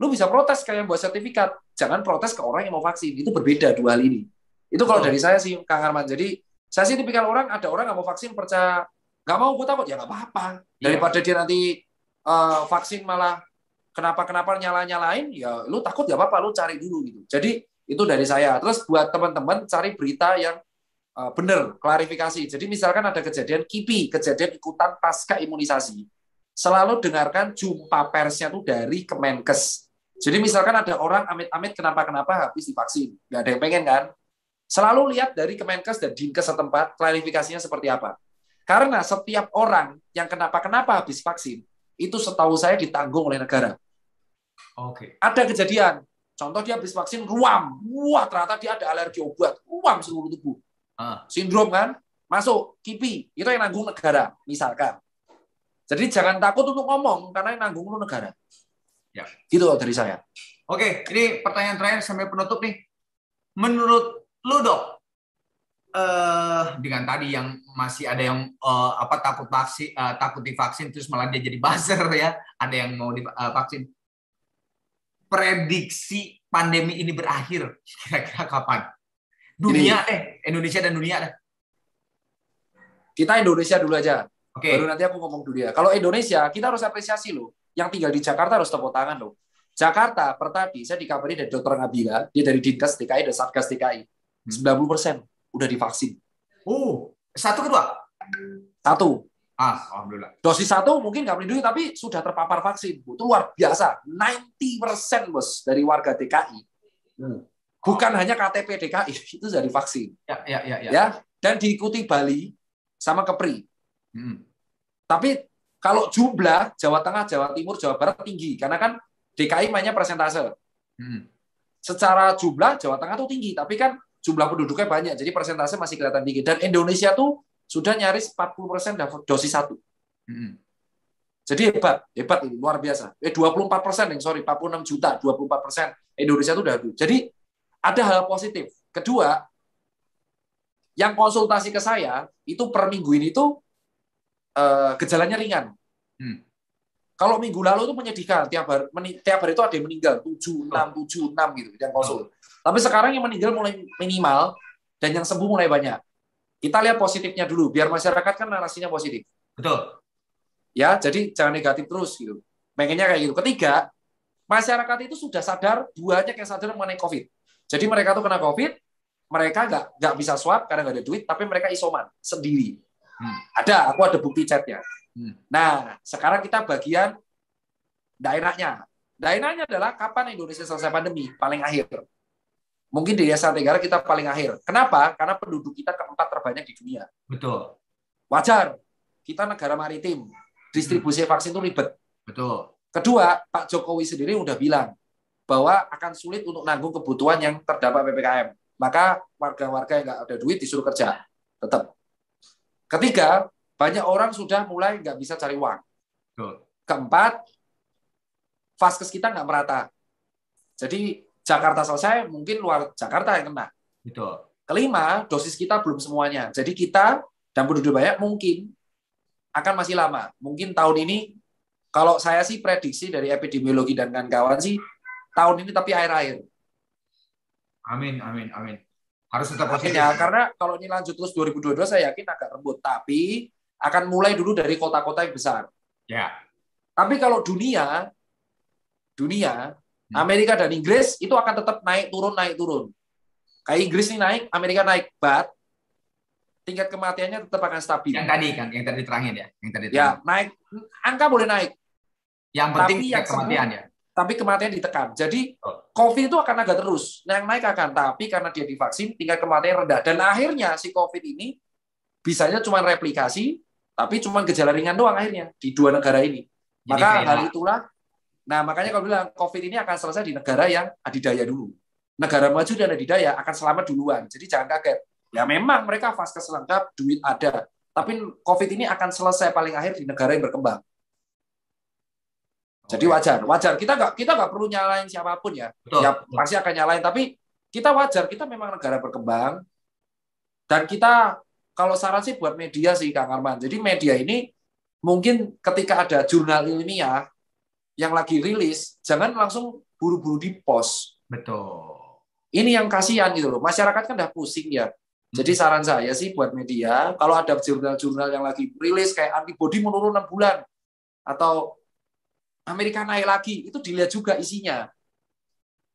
lu bisa protes kayak buat sertifikat. Jangan protes ke orang yang mau vaksin. Itu berbeda dua hal ini. Itu kalau dari saya sih, Kang Arman. Jadi, saya sih tipikal orang, ada orang nggak mau vaksin, percaya nggak mau, gue takut. Ya nggak apa-apa. Daripada dia nanti vaksin malah kenapa nyalain, ya lu takut nggak apa-apa, lu cari dulu gitu. Jadi, itu dari saya. Terus buat teman-teman, cari berita yang benar, klarifikasi. Jadi, misalkan ada kejadian KIPI, kejadian ikutan pasca imunisasi. Selalu dengarkan jumpa persnya tuh dari Kemenkes. Jadi misalkan ada orang amit-amit kenapa habis divaksin, nggak ada yang pengen kan? Selalu lihat dari Kemenkes dan Dinkes setempat klarifikasinya seperti apa. Karena setiap orang yang kenapa habis vaksin itu setahu saya ditanggung oleh negara. Oke. Ada kejadian, contoh dia habis vaksin ruam, wah ternyata dia ada alergi obat, ruam seluruh tubuh, sindrom kan, masuk KIPI, itu yang nanggung negara, misalkan. Jadi jangan takut untuk ngomong karena yang nanggung lu negara. Ya. Gitu dari saya. Oke, ini pertanyaan terakhir sampai penutup nih. Menurut lu dok, dengan tadi yang masih ada yang takut divaksin terus malah dia jadi buzzer ya, ada yang mau divaksin. Prediksi pandemi ini berakhir kira-kira kapan? Dunia Indonesia dan dunia deh. Kita Indonesia dulu aja. Okay. Baru nanti aku ngomong dulu ya. Kalau Indonesia, kita harus apresiasi loh. Yang tinggal di Jakarta harus tepuk tangan loh. Jakarta, per tadi, saya dikabari dari Dr. Nabila, dia dari Dinkes DKI dan Satgas DKI. 90% udah divaksin. Satu kedua? Satu. Alhamdulillah. Dosis satu mungkin nggak melindungi, tapi sudah terpapar vaksin. Itu luar biasa. 90% bos dari warga DKI. Bukan hanya KTP DKI, itu sudah divaksin. Ya. Dan diikuti Bali sama Kepri. Tapi kalau jumlah Jawa Tengah, Jawa Timur, Jawa Barat tinggi karena kan DKI mainnya persentase. Secara jumlah Jawa Tengah tuh tinggi, tapi kan jumlah penduduknya banyak, jadi persentase masih kelihatan tinggi. Dan Indonesia tuh sudah nyaris 40% dosis 1. Jadi hebat ini luar biasa. 24%, 46 juta, 24% Indonesia tuh udah. Jadi ada hal positif. Kedua, yang konsultasi ke saya itu per minggu ini tuh gejalanya ringan. Kalau minggu lalu itu menyedihkan, tiap hari itu ada yang meninggal 7, 6 gitu yang konsul. Tapi sekarang yang meninggal mulai minimal dan yang sembuh mulai banyak. Kita lihat positifnya dulu, biar masyarakat kan narasinya positif. Betul. Ya, jadi jangan negatif terus gitu. Pengennya kayak gitu. Ketiga, masyarakat itu sudah sadar, banyak yang sadar mengenai COVID. Jadi mereka tuh kena COVID, mereka nggak bisa swab karena nggak ada duit, tapi mereka isoman sendiri. Aku ada bukti chatnya. Nah, sekarang kita bagian daerahnya. Daerahnya adalah kapan Indonesia selesai pandemi? Paling akhir. Mungkin di Asia Tenggara kita paling akhir. Kenapa? Karena penduduk kita keempat terbanyak di dunia. Betul. Wajar. Kita negara maritim. Distribusi vaksin itu ribet. Betul. Kedua, Pak Jokowi sendiri udah bilang bahwa akan sulit untuk nanggung kebutuhan yang terdampak PPKM. Maka warga-warga yang nggak ada duit disuruh kerja. Tetap. Ketiga, banyak orang sudah mulai nggak bisa cari uang. Betul. Keempat, vaskes kita nggak merata. Jadi Jakarta selesai, mungkin luar Jakarta yang kena. Betul. Kelima, dosis kita belum semuanya. Jadi kita dan penduduk banyak mungkin akan masih lama. Mungkin tahun ini, kalau saya sih prediksi dari epidemiologi dan kawan-kawan sih, tahun ini tapi akhir-akhir. Amin. Harus tetap positif. Ya, karena kalau ini lanjut terus 2022, saya yakin agak rembut. Tapi akan mulai dulu dari kota-kota yang besar. Ya. Tapi kalau dunia, Amerika dan Inggris itu akan tetap naik turun. Kayak Inggris ini naik, Amerika naik, but tingkat kematiannya tetap akan stabil. Yang tadi terangin ya. Ya, naik, angka boleh naik. Yang penting Tapi yang kematian sembuh, ya. tapi kematian ditekan. Jadi COVID itu akan agak terus. Yang naik akan, tapi karena dia divaksin, tingkat kematian rendah. Dan akhirnya si COVID ini bisanya cuma replikasi, tapi cuma gejala ringan doang akhirnya di 2 negara ini. Jadi Maka kayak, hal itulah, nah makanya kalau bilang COVID ini akan selesai di negara yang adidaya dulu. Negara maju dan adidaya akan selamat duluan. Jadi jangan kaget. Ya memang mereka vaskes lengkap, duit ada. Tapi COVID ini akan selesai paling akhir di negara yang berkembang. Jadi wajar. Kita nggak perlu nyalain siapapun ya. Betul, Ya betul. pasti akan nyalain. Tapi kita wajar. Kita memang negara berkembang. Dan kita kalau saran sih buat media sih Kang Arman. Jadi media ini mungkin ketika ada jurnal ilmiah yang lagi rilis, jangan langsung buru-buru di post. Betul. Ini yang kasihan gitu loh. Masyarakat kan udah pusing ya. Jadi saran saya sih buat media, kalau ada jurnal-jurnal yang lagi rilis kayak antibody menurun 6 bulan atau Amerika naik lagi, itu dilihat juga isinya.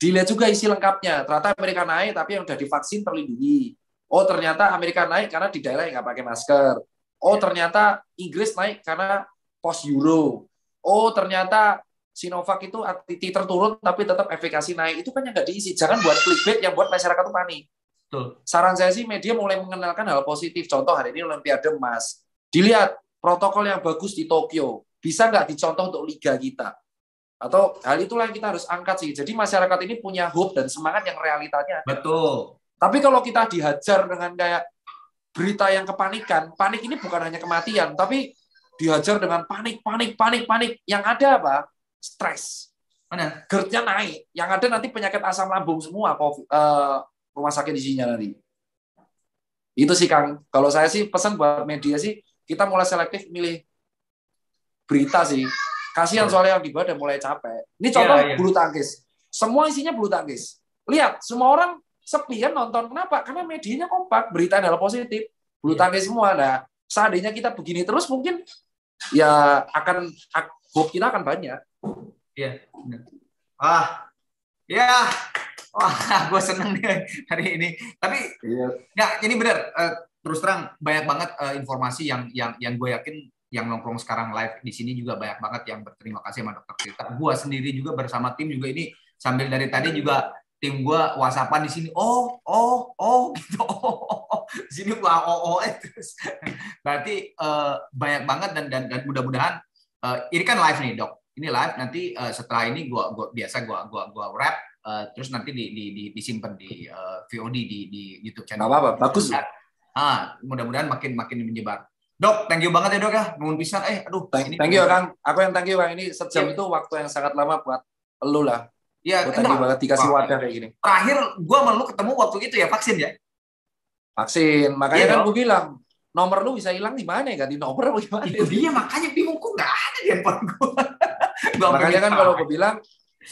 Dilihat juga isi lengkapnya. Ternyata Amerika naik tapi yang udah divaksin terlindungi. Oh ternyata Amerika naik karena di daerah yang nggak pakai masker. Oh ternyata Inggris naik karena post Euro. Oh ternyata Sinovac itu titer turun tapi tetap efikasi naik. Itu kan yang nggak diisi. Jangan buat clickbait yang buat masyarakat tuh panik. Betul. Saran saya sih media mulai mengenalkan hal positif. Contoh hari ini Olimpiade Emas. Dilihat protokol yang bagus di Tokyo. Bisa nggak dicontoh untuk liga kita? Atau hal itulah yang kita harus angkat sih. Jadi masyarakat ini punya hope dan semangat yang realitanya. Betul. Tapi kalau kita dihajar dengan kayak berita yang kepanikan, panik ini bukan hanya kematian, tapi dihajar dengan panik. Yang ada apa? Stres. Mana? GERD-nya naik. Yang ada nanti penyakit asam lambung semua, rumah sakit isinya nanti. Itu sih Kang. Kalau saya sih pesan buat media sih, kita mulai selektif milih berita sih. Kasihan soalnya yang di bawah udah mulai capek. Ini contoh bulu tangkis. Semua isinya bulu tangkis. Lihat, semua orang sepi kan nonton. Kenapa? Karena medianya kompak. Berita adalah positif. Bulu tangkis semua. Nah, seandainya kita begini terus mungkin ya hope kita akan banyak. Iya. Ya. Wah, gue seneng nih hari ini. Tapi ya, ini benar. Terus terang banyak banget informasi yang gue yakin yang nongkrong sekarang live di sini juga banyak banget yang berterima kasih sama Dokter Tirta. Gue sendiri juga bersama tim juga ini sambil dari tadi juga tim gue WhatsAppan di sini. Gitu. Di sini gua terus. Berarti banyak banget dan mudah-mudahan ini kan live nih Dok. Ini live nanti setelah ini gua wrap. Terus nanti disimpan di VOD di YouTube channel. Gak apa-apa, bagus. Mudah-mudahan makin menyebar. Dok, thank you banget ya Dok ya. Nuhun pisan. Thank you Kang. Aku yang thank you Kang. Ini sejam itu waktu yang sangat lama buat elu lah. Iya. Thank you banget dikasih wadah kayak gini. Terakhir gua sama lu ketemu waktu itu ya vaksin ya. Vaksin. Makanya kan gue bilang nomor lu bisa hilang di mana ya? Ganti nomor apa gimana? Itu dia makanya bingung kok nggak ada di handphone gue. Makanya kan kalau gue bilang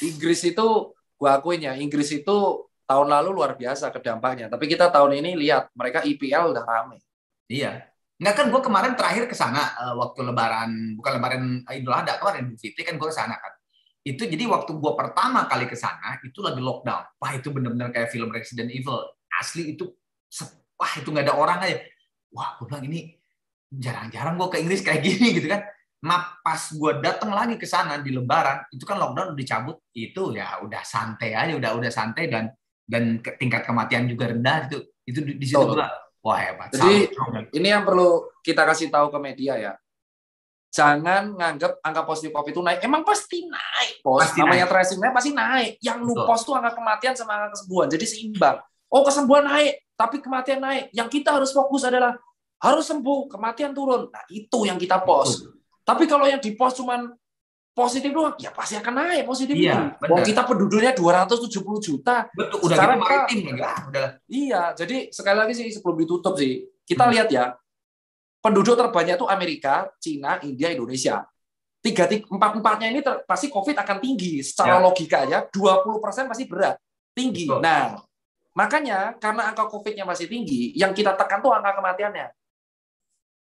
Inggris itu gue akuin ya, Inggris itu tahun lalu luar biasa kedampaknya. Tapi kita tahun ini lihat mereka IPL udah rame. Iya. Nggak kan gue kemarin terakhir ke sana waktu Lebaran, bukan Lebaran Idul Adha kemarin Idul Fitri kan gue ke sana kan. Itu jadi waktu gue pertama kali ke sana itu lagi lockdown. Wah itu benar-benar kayak film Resident Evil. Asli itu wah itu nggak ada orang aja. Wah gue bilang ini jarang-jarang gue ke Inggris kayak gini gitu kan. Nah pas gue datang lagi ke sana di Lebaran itu kan lockdown udah dicabut. Itu ya udah santai aja, udah santai dan tingkat kematian juga rendah itu di situ gue. Wah hebat. Jadi ini yang perlu kita kasih tahu ke media ya. Jangan nganggap angka positif COVID itu naik. Emang pasti naik, Bos. Namanya tracing-nya pasti naik. Yang lu post tuh angka kematian sama angka kesembuhan. Jadi seimbang. Oh kesembuhan naik, tapi kematian naik. Yang kita harus fokus adalah harus sembuh, kematian turun. Nah itu yang kita post. Tapi kalau yang di post cuman positif doang, ya pasti akan naik positif itu. Kita penduduknya 270 juta. Betul, udah sekarang gitu maritim udah. Iya, jadi sekali lagi sih sebelum ditutup sih, kita lihat ya, penduduk terbanyak itu Amerika, Cina, India, Indonesia. 4-4-nya ini pasti COVID akan tinggi. Secara logika ya, 20% pasti berat. Tinggi. Betul. Nah, makanya karena angka COVID-nya masih tinggi, yang kita tekan tuh angka kematiannya.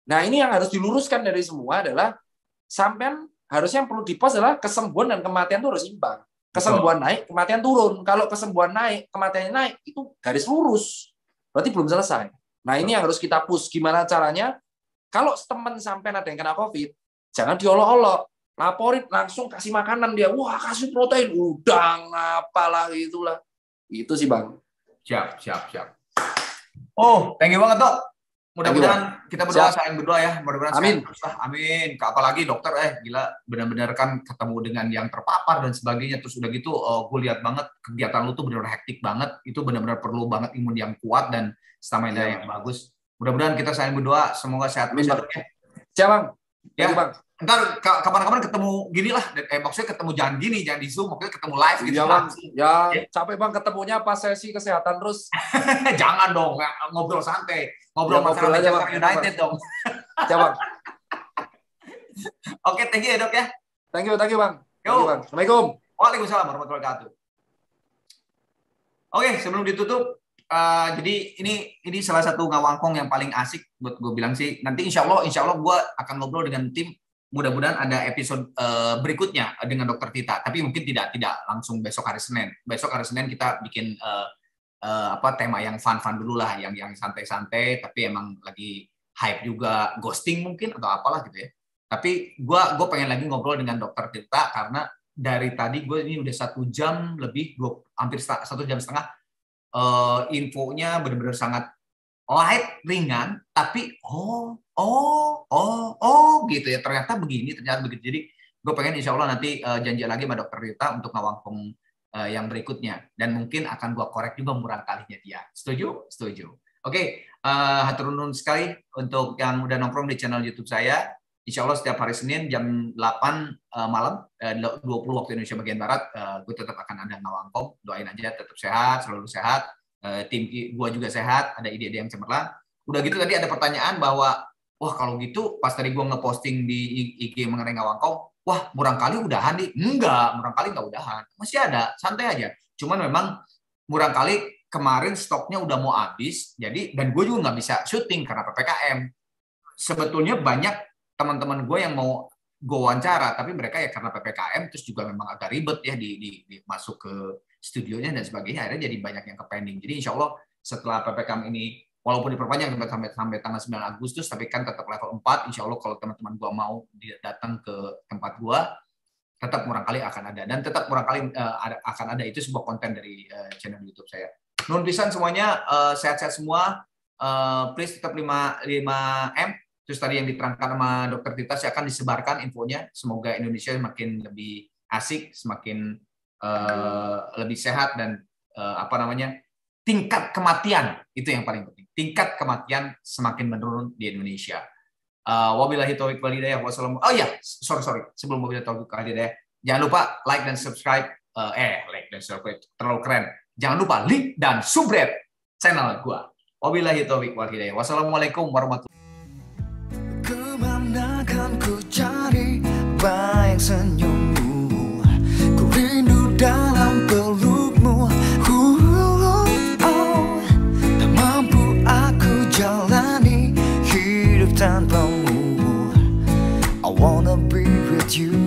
Nah, ini yang harus diluruskan dari semua adalah sampean harusnya yang perlu di-post adalah kesembuhan dan kematian itu harus imbang. Kesembuhan naik, kematian turun. Kalau kesembuhan naik, kematiannya naik, itu garis lurus. Berarti belum selesai. Nah, ini yang harus kita push. Gimana caranya? Kalau teman sampean ada yang kena COVID, jangan diolok-olok. laporin, langsung kasih makanan dia. Wah, kasih protein, udang, apalah itulah. Itu sih Bang. Siap. Oh, thank you banget Dok. Mudah-mudahan kita berdoa, saling berdoa ya. Mudah-mudahan amin. Amin. Apalagi dokter, gila, benar-benar kan ketemu dengan yang terpapar dan sebagainya. Terus udah gitu, gue lihat banget kegiatan lu tuh benar-benar hektik banget. Itu benar-benar perlu banget imun yang kuat dan stamina yang bagus. Mudah-mudahan kita saling berdoa, semoga sehat terus ya Dok ya. Siap Bang. Ya, Bang. Ntar kapan-kapan ketemu gini lah, maksudnya ketemu jangan gini, jangan di Zoom, maksudnya ketemu live gitu. Iya Bang, ya capek Bang ketemunya pas sesi kesehatan terus. Jangan dong, ngobrol santai, ngobrol masalah Manchester United dong. Ya Bang. Oke, thank you ya Dok ya. Thank you Bang. Yo. Bang. Assalamualaikum. Waalaikumsalam warahmatullahi wabarakatuh. Oke, sebelum ditutup, jadi ini salah satu ngawangkong yang paling asik buat gue bilang sih. Nanti insya Allah gue akan ngobrol dengan tim. Mudah-mudahan ada episode berikutnya dengan Dokter Tita. Tapi mungkin tidak langsung besok hari Senin. Besok hari Senin kita bikin tema yang fun dulu lah, yang santai-santai. Tapi emang lagi hype juga, ghosting mungkin atau apalah gitu ya. Tapi gue pengen lagi ngobrol dengan Dokter Tita karena dari tadi gue ini udah 1 jam lebih, hampir 1 jam setengah. Infonya benar-benar sangat light, ringan, tapi gitu ya, ternyata begitu. Jadi gue pengen insya Allah nanti janji lagi sama Dokter Rita untuk ngawangkong yang berikutnya, dan mungkin akan gue korek juga murang kalinya dia. Setuju? Oke, hatur nuhun sekali untuk yang udah nongkrong di channel YouTube saya. Insya Allah setiap hari Senin jam 8 malam, 20 waktu Indonesia bagian Barat, gue tetap akan ada ngawangkong. Doain aja tetap sehat, selalu sehat. Tim gue juga sehat, ada ide-ide yang cemerlang. Udah gitu tadi ada pertanyaan bahwa, wah kalau gitu pas tadi gue ngeposting di IG mengenai ngawangkong, wah murang kali udahan nih. Enggak, murang kali nggak udahan. Masih ada, santai aja. Cuman memang murang kali kemarin stoknya udah mau habis, jadi dan gue juga nggak bisa syuting karena PPKM. Sebetulnya banyak teman-teman gue yang mau gue wawancara, tapi mereka ya karena PPKM terus juga memang agak ribet ya di masuk ke studionya dan sebagainya, akhirnya jadi banyak yang ke-pending. Jadi insya Allah setelah PPKM ini walaupun diperpanjang sampai tanggal 9 Agustus, tapi kan tetap level 4, insya Allah kalau teman-teman gua mau datang ke tempat gua, tetap murang kali akan ada, dan tetap murang kali akan ada, itu sebuah konten dari channel YouTube saya. Nuhun pisan semuanya, sehat-sehat semua, please tetap 5M, terus tadi yang diterangkan sama Dokter Tita, saya akan disebarkan infonya, semoga Indonesia semakin lebih asik, semakin lebih sehat, dan tingkat kematian itu yang paling penting. Tingkat kematian semakin menurun di Indonesia. Wabillahi taufiq wal hidayah. Sorry. Sebelum wabillahi taufiq wal hidayah, jangan lupa like dan subscribe. Like dan subscribe terlalu keren. Jangan lupa link dan subscribe channel gua. Wabillahi taufiq wal hidayah. Wassalamualaikum warahmatullahi wabarakatuh. Kemana kan ku cari bayang senyummu, ku rindu dalam pelukmu. Tak mampu aku jalani hidup tanpamu. I wanna be with you.